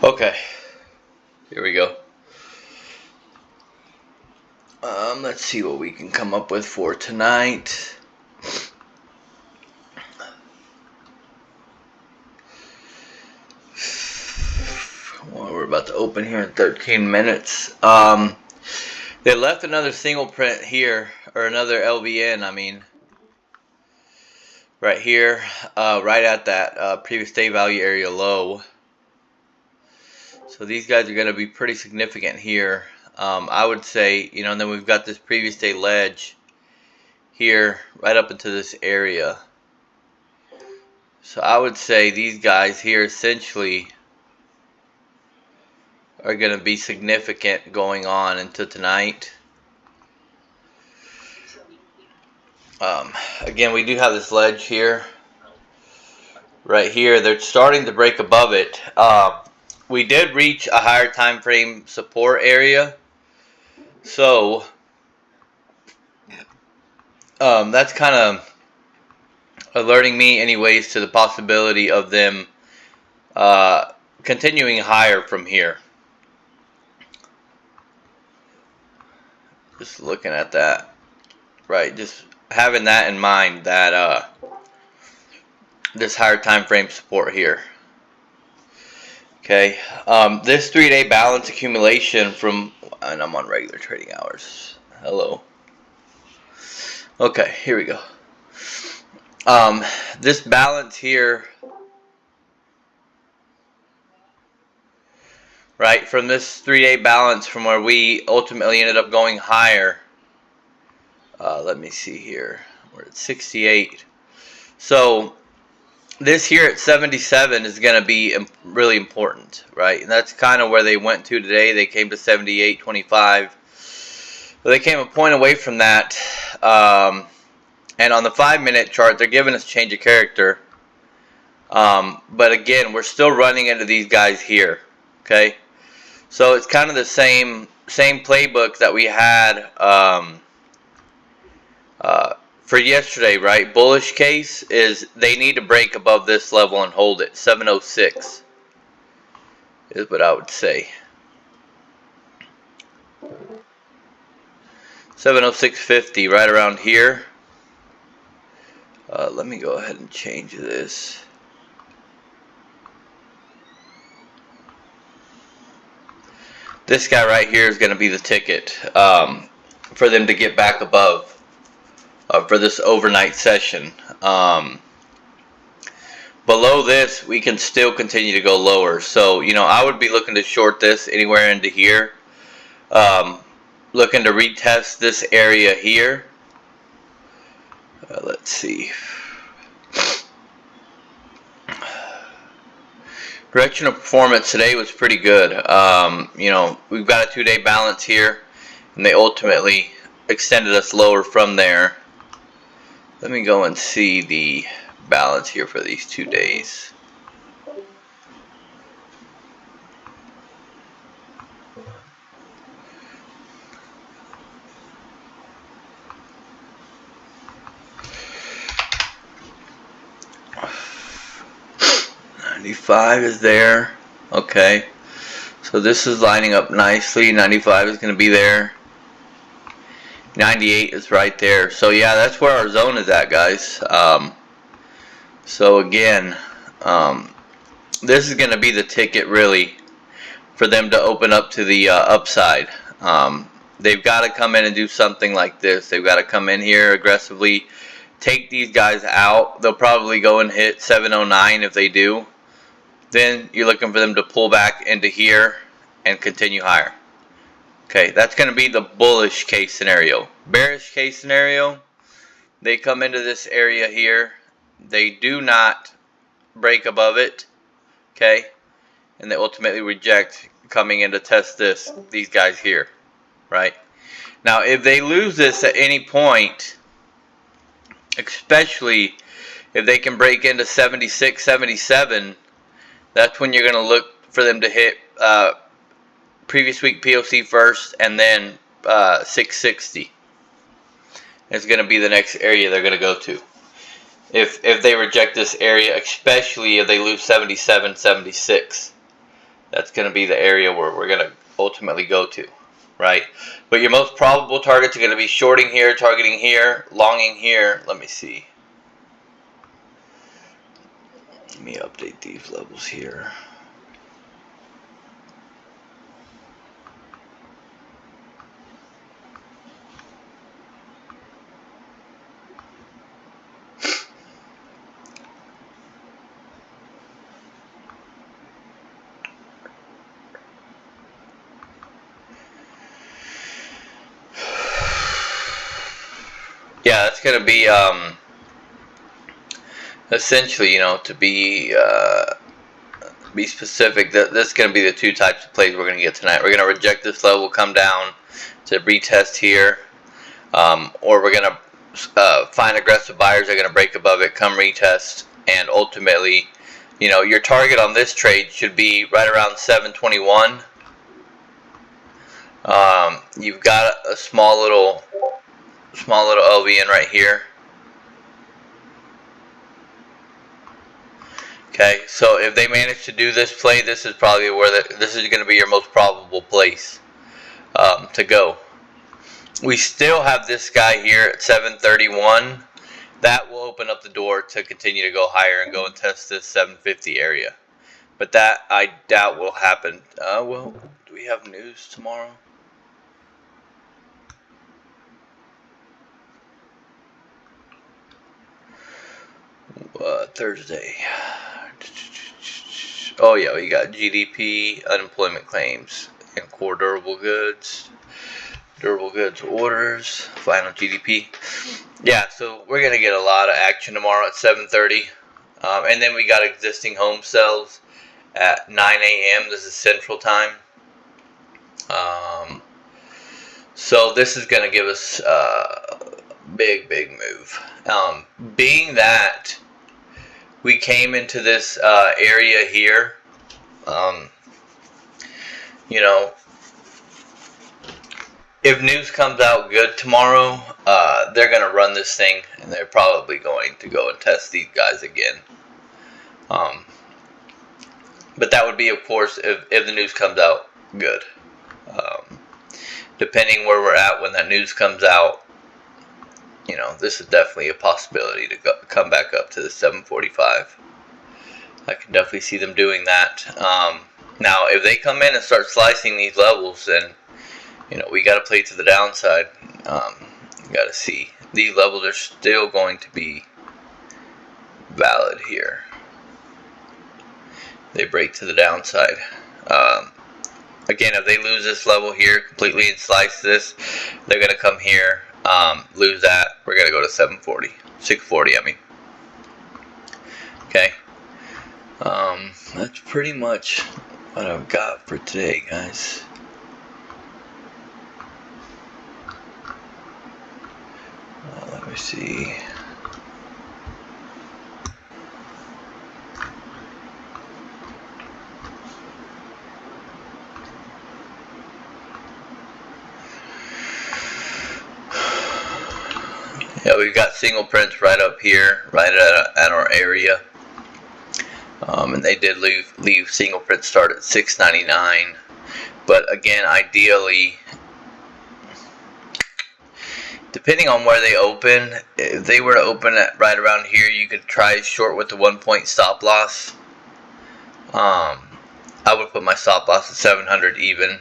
Okay, here we go. Let's see what we can come up with for tonight. Well, we're about to open here in 13 minutes. They left another single print here, or another LVN, I mean, right here, right at that previous day value area low. So these guys are going to be pretty significant here. I would say, and then we've got this previous day ledge here, right up into this area. So I would say these guys here essentially are going to be significant going on into tonight. Again, we do have this ledge here, right here. They're starting to break above it. We did reach a higher time frame support area, so that's kind of alerting me anyways to the possibility of them continuing higher from here. Just looking at that, right, just having that in mind, that this higher time frame support here. Okay, this 3-day balance accumulation from, and I'm on regular trading hours. Hello. Okay, here we go. This balance here, right, from this 3-day balance from where we ultimately ended up going higher. Let me see here. We're at 68. So this here at 77 is going to be really important, right? And that's kind of where they went to today. They came to 78.25. But they came a point away from that. And on the 5-minute chart, they're giving us change of character. But again, we're still running into these guys here. Okay, so it's kind of the same playbook that we had for yesterday, right? Bullish case is they need to break above this level and hold it. 706 is what I would say. 706.50, right around here. Let me go ahead and change this. This guy right here is going to be the ticket for them to get back above for this overnight session. Below this, we can still continue to go lower. So, I would be looking to short this anywhere into here. Looking to retest this area here. Let's see. Directional performance today was pretty good. We've got a 2-day balance here, and they ultimately extended us lower from there. Let me go and see the balance here for these 2 days. $95 is there. Okay, so this is lining up nicely. 95 is going to be there. 98 is right there. So yeah, that's where our zone is at, guys. So again, this is going to be the ticket really for them to open up to the upside. They've got to come in and do something like this. They've got to come in here aggressively, take these guys out. They'll probably go and hit 709 if they do. Then you're looking for them to pull back into here and continue higher. Okay, that's going to be the bullish case scenario. Bearish case scenario, they come into this area here. They do not break above it. Okay, and they ultimately reject coming in to test these guys here. Right? Now, if they lose this at any point, especially if they can break into 76, 77, that's when you're going to look for them to hit previous week POC first, and then 660. It's going to be the next area they're going to go to. If they reject this area, especially if they lose 77, 76. That's going to be the area where we're going to ultimately go to, right? But your most probable targets are going to be shorting here, targeting here, longing here. Let me see. Let me update these levels here. Yeah, it's going to be essentially, you know, to be specific, that's going to be the two types of plays we're going to get tonight. We're going to reject this level, come down to retest here, or we're going to find aggressive buyers that are going to break above it, come retest, and ultimately, you know, your target on this trade should be right around 721. You've got a small little LVN right here. Okay, so if they manage to do this play, this is probably where this is going to be your most probable place to go. We still have this guy here at 731. That will open up the door to continue to go higher and go and test this 750 area. But that I doubt will happen. Well, do we have news tomorrow? Thursday. Oh yeah, we got GDP, unemployment claims, and core durable goods orders, final GDP. Yeah, so we're gonna get a lot of action tomorrow at 7:30, and then we got existing home sales at 9 a.m. This is Central Time. So this is gonna give us a big move. Being that we came into this area here, you know, if news comes out good tomorrow, they're going to run this thing, and they're probably going to go and test these guys again. But that would be, of course, if the news comes out good. Depending where we're at when that news comes out, you know, this is definitely a possibility to come back up to the 745. I can definitely see them doing that. Now, if they come in and start slicing these levels, then, you know, we got to play to the downside. You got to see. These levels are still going to be valid here. They break to the downside. Again, if they lose this level here completely and slice this, they're going to come here, lose that. We're going to go to 740. 640, I mean. Okay. That's pretty much what I've got for today, guys. Let me see. Yeah, we've got single prints right up here, right at our area. And they did leave single print start at 699. But again, ideally, depending on where they open, if they were to open at right around here, you could try short with the 1 point stop loss. I would put my stop loss at 700 even.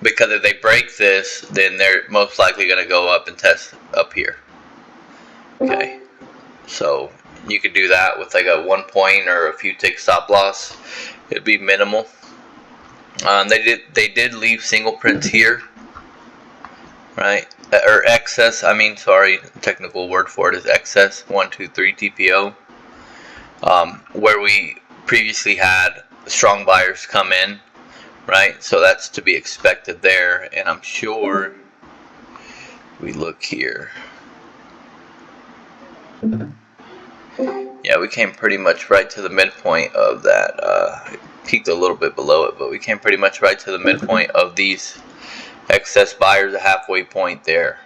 Because if they break this, then they're most likely going to go up and test up here. Okay, so you could do that with like a 1 point or a few tick stop loss. It'd be minimal. They did leave single prints here, right? Or excess. I mean, sorry, the technical word for it is excess. 1, 2, 3 TPO. Where we previously had strong buyers come in. Right, so that's to be expected there, and I'm sure we look here. Yeah, we came pretty much right to the midpoint of that. Peaked a little bit below it, but we came pretty much right to the midpoint of these excess buyers, a halfway point there.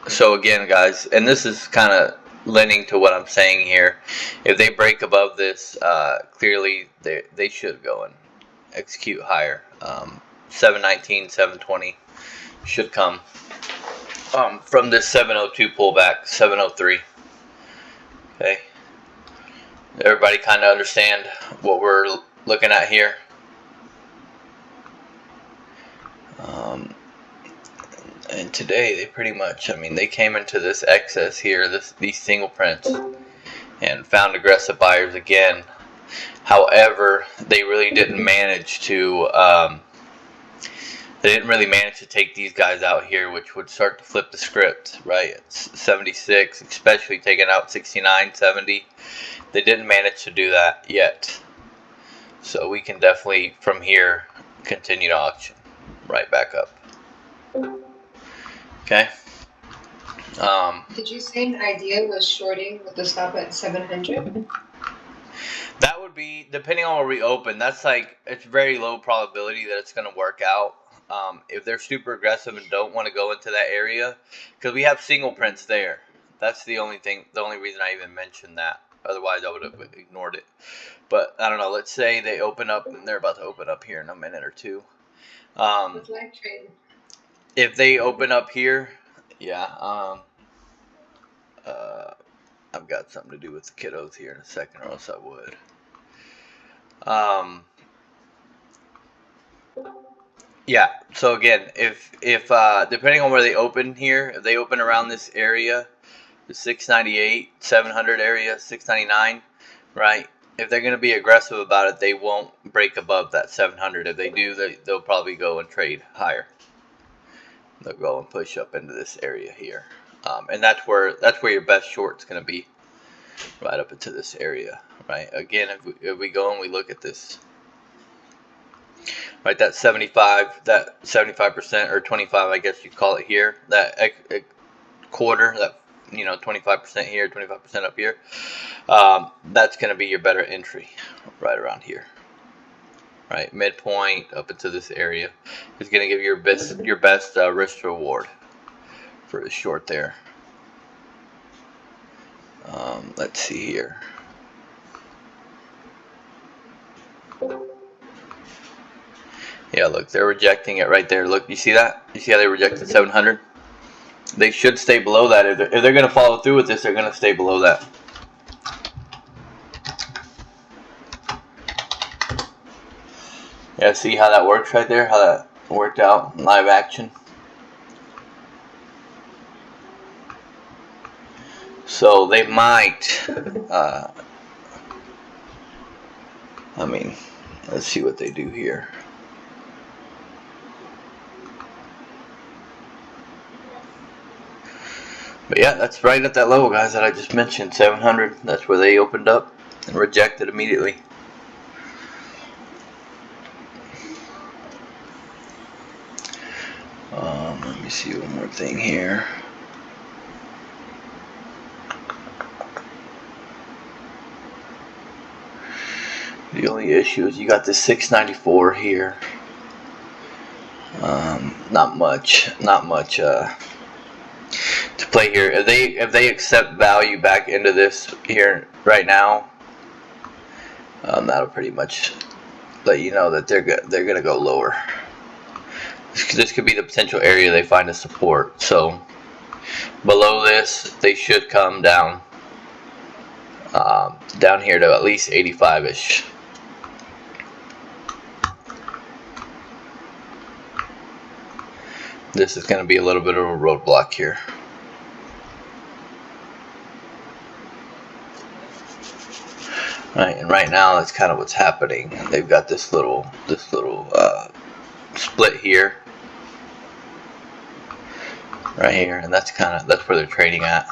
So again, guys, and this is kind of lending to what I'm saying here. If they break above this, clearly they should go and execute higher. 719, 720 should come from this 702 pullback, 703. Okay, everybody kind of understand what we're looking at here. And today they pretty much, I mean, they came into this excess here, these single prints, and found aggressive buyers again. However, they really didn't manage to take these guys out here, which would start to flip the script, right? It's 76, especially taking out 69, 70. They didn't manage to do that yet. So we can definitely, from here, continue to auction right back up. Okay. Did you say an idea was shorting with the stop at 700? That would be, depending on where we open, that's like, it's very low probability that it's going to work out. If they're super aggressive and don't want to go into that area, because we have single prints there. That's the only reason I even mentioned that. Otherwise, I would have ignored it. But I don't know. Let's say they open up, and they're about to open up here in a minute or two. If they open up here, yeah. I've got something to do with the kiddos here in a second, or else I would. Yeah. So again, if depending on where they open here, if they open around this area, the 698, 700 area, 699, right? If they're going to be aggressive about it, they won't break above that 700. If they do, they'll probably go and trade higher. They'll go and push up into this area here, and that's where your best short's going to be, right up into this area, right? Again, if we go and we look at this, right, that 75% or 25, I guess you call it here, that quarter, that 25% here, 25% up here, that's going to be your better entry, right around here. Right, midpoint up into this area is going to give you your best risk to reward for the short there. Let's see here. Yeah, look, they're rejecting it right there. Look, you see that? You see how they rejected 700? They should stay below that. If they're going to follow through with this, they're going to stay below that. Yeah, see how that works right there? How that worked out in live action? So they might, I mean, let's see what they do here. But yeah, that's right at that level, guys, that I just mentioned, 700. That's where they opened up and rejected immediately. Let me see one more thing here. The only issue is you got this 694 here. Not much to play here. If they accept value back into this here right now, that'll pretty much let you know that they're gonna go lower. This could be the potential area they find a support. So below this, they should come down down here to at least 85-ish. This is going to be a little bit of a roadblock here. Right, and right now that's kind of what's happening. They've got this little split here, right here, and that's where they're trading at.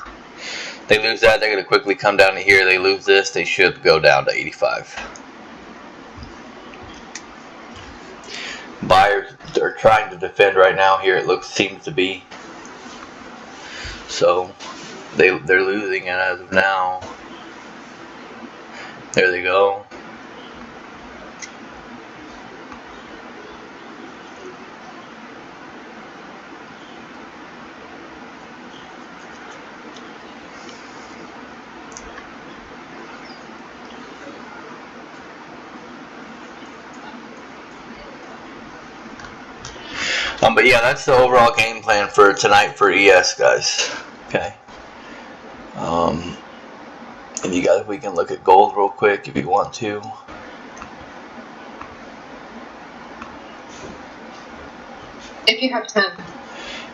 They lose that, they're going to quickly come down to here. They lose this, they should go down to 85. Buyers are trying to defend right now here. It seems to be. So they're losing it as of now. There they go. But yeah, that's the overall game plan for tonight for ES, guys. Okay. And you guys, we can look at gold real quick if you want to. If you have time.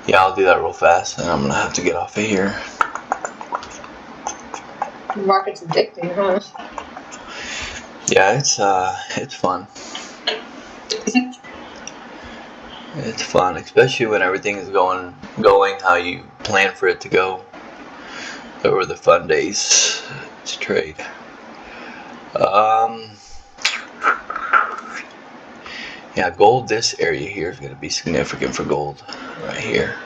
Yeah, I'll do that real fast, and I'm gonna have to get off of here. The market's addicting, huh? Yeah, it's fun. It's fun, especially when everything is going how you plan for it to go. Those were the fun days to trade. Yeah, gold, this area here is going to be significant for gold, right here.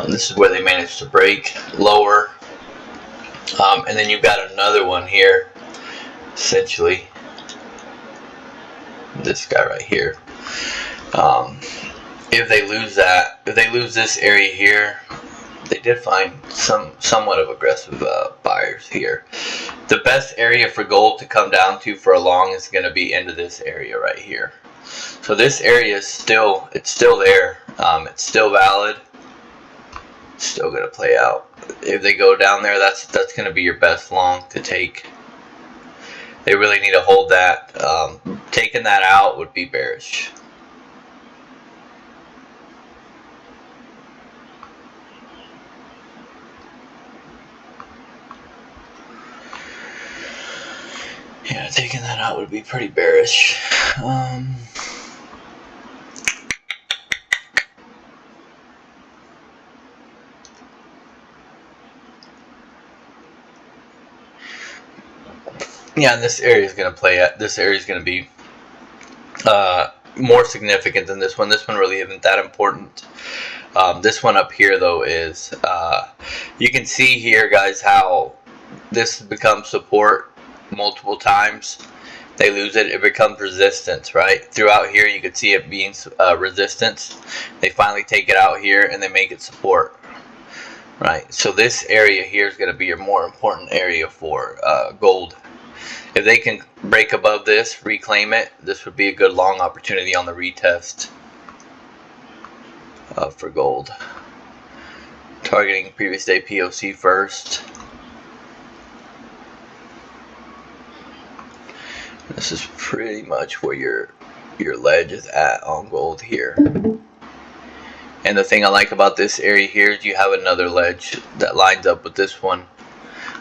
This is where they managed to break lower. And then you've got another one here, essentially. This guy right here. If they lose that, if they lose this area here, they did find somewhat of aggressive buyers here. The best area for gold to come down to for a long is going to be into this area right here. So this area is still there. It's still valid. It's still going to play out. If they go down there, that's going to be your best long to take. They really need to hold that. Taking that out would be bearish. Yeah, taking that out would be pretty bearish. Yeah, and this area is going to play at. This area is going to be more significant than this one. This one really isn't that important. This one up here, though, is you can see here, guys, how this becomes support multiple times. They lose it, it becomes resistance, right? Throughout here, you could see it being resistance. They finally take it out here and they make it support, right? So this area here is going to be your more important area for gold. If they can break above this, reclaim it, this would be a good long opportunity on the retest for gold. Targeting previous day POC first. This is pretty much where your ledge is at on gold here. And the thing I like about this area here is you have another ledge that lines up with this one.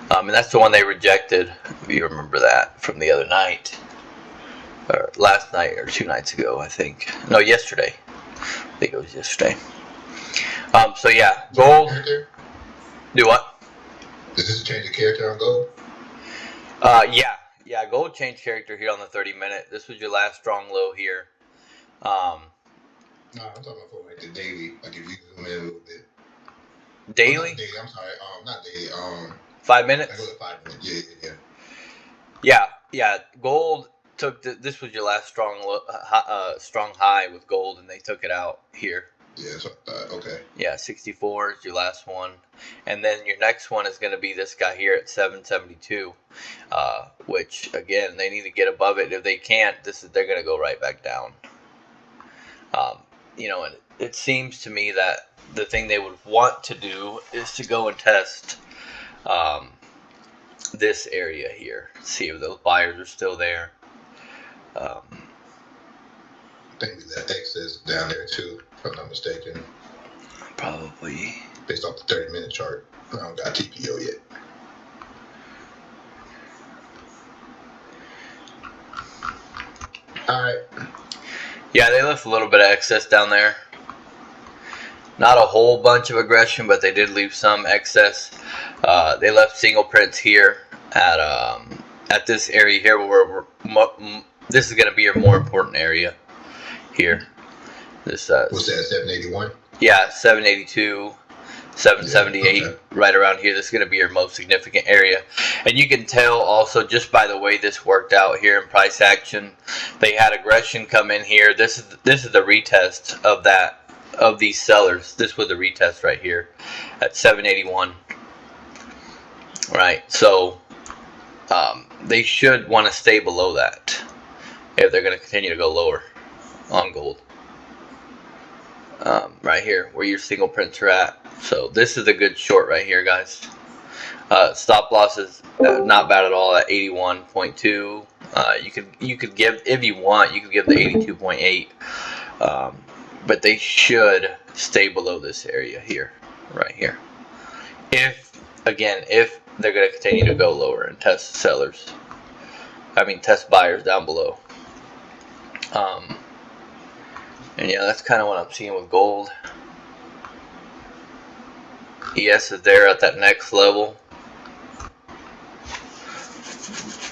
And that's the one they rejected, if you remember that, from the other night. Or last night, or 2 nights ago, I think. No, yesterday. I think it was yesterday. So yeah, gold. Do what? Does this change the character on gold? Yeah, gold changed character here on the 30-minute. This was your last strong low here. No, I'm talking about for like the daily. Like if you zoom in a little bit. Daily? Oh, not daily. I'm sorry. Not daily. 5 minutes. I go to 5 minutes. Yeah. Gold took this was your last strong high with gold, and they took it out here. Yeah, so okay. Yeah, 64 is your last one, and then your next one is going to be this guy here at 772, which again they need to get above it. If they can't, they're going to go right back down. And it seems to me that the thing they would want to do is to go and test this area here, see if those buyers are still there. I think that excess down there too, if I'm not mistaken. Probably. Based off the 30-minute chart. I don't got TPO yet. Alright. Yeah, they left a little bit of excess down there. Not a whole bunch of aggression, but they did leave some excess. They left single prints here at this area here where this is going to be your more important area here. This what's that, 781? Yeah, 782, 778, yeah, okay. Right around here. This is going to be your most significant area. And you can tell also just by the way this worked out here in price action. They had aggression come in here. This is the retest of these sellers. This was the retest right here at 781. Right, so they should want to stay below that if they're going to continue to go lower on gold. right here where your single prints are at. So this is a good short right here, guys. Stop loss is not bad at all at 81.2. You could give, if you want, you could give the 82.8, but they should stay below this area here, right here. If they're going to continue to go lower and test sellers, test buyers down below. And yeah, that's kind of what I'm seeing with gold. ES is there at that next level.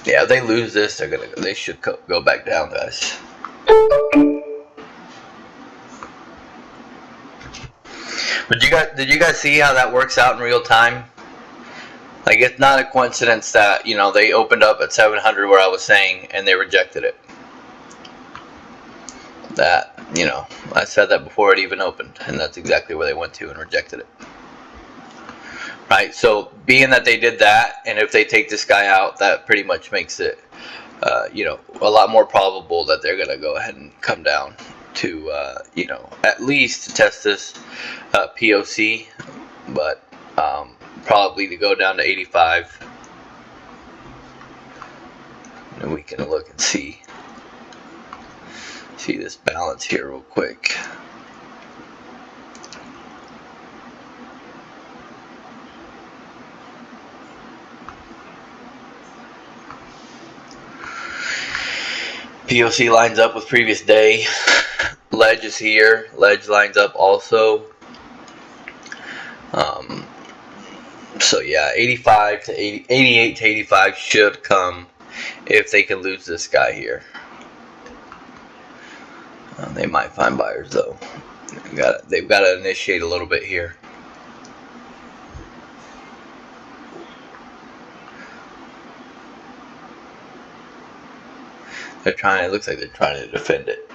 Yeah, if they lose this, they should go back down, guys. But did you guys see how that works out in real time? Like, it's not a coincidence that, you know, they opened up at 700 where I was saying, and they rejected it. That, you know, I said that before it even opened, and that's exactly where they went to and rejected it. Right, so being that they did that, and if they take this guy out, that pretty much makes it, you know, a lot more probable that they're going to go ahead and come down to, you know, at least test this POC, but probably to go down to 85. And we can look and see this balance here real quick. POC lines up with previous day. Ledge is here. Ledge lines up also. So yeah, 85 to 80, 88 to 85 should come if they can lose this guy here. They might find buyers though. They've got to initiate a little bit here. It looks like they're trying to defend it.